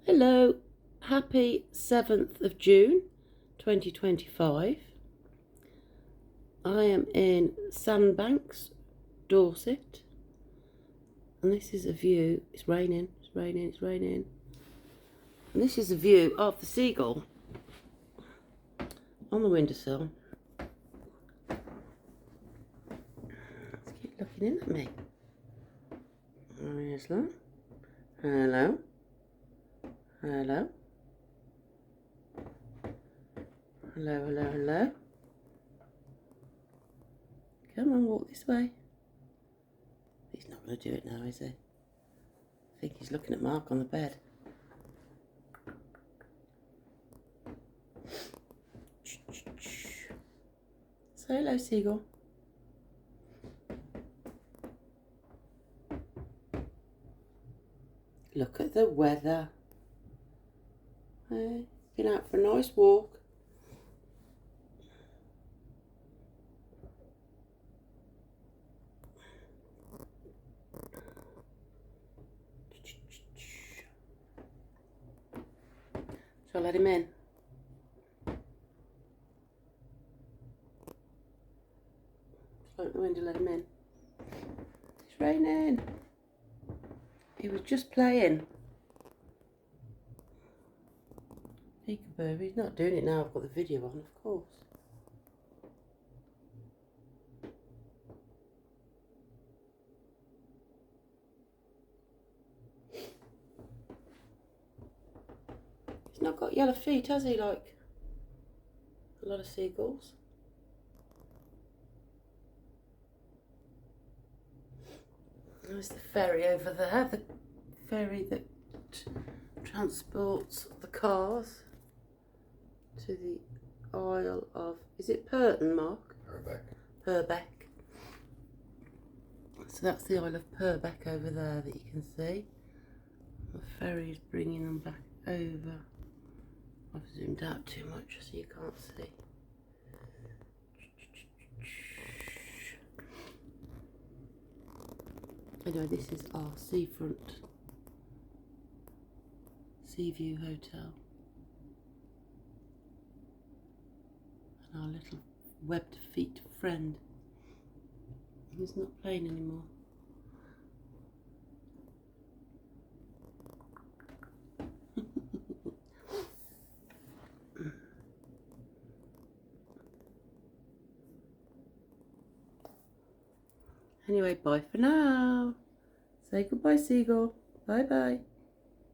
Hello, happy 7th of June 2025. I am in Sandbanks, Dorset, and this is a view. It's raining, it's raining, it's raining. And this is a view of the Seagull on the windowsill. Let's keep looking in at me. There's that. Hello. Hello. Hello, hello, hello. Come on, walk this way. He's not going to do it now, is he? I think he's looking at Mark on the bed. Say hello, Seagull. Look at the weather. Hey, been out for a nice walk. Shall I let him in? Just open the window, let him in. It's raining. He was just playing. Peekaboo, he's not doing it now. I've got the video on, of course. He's not got yellow feet, has he, like a lot of seagulls? There's the ferry over there, the ferry that transports the cars to the Isle of, is it Purton, Mark? Purbeck. So that's the Isle of Purbeck over there that you can see. The ferry is bringing them back over. I've zoomed out too much so you can't see. Anyway, this is our seafront Seaview Hotel. And our little webbed feet friend. He's not playing anymore. Anyway, bye for now. Say goodbye, Seagull. Bye bye.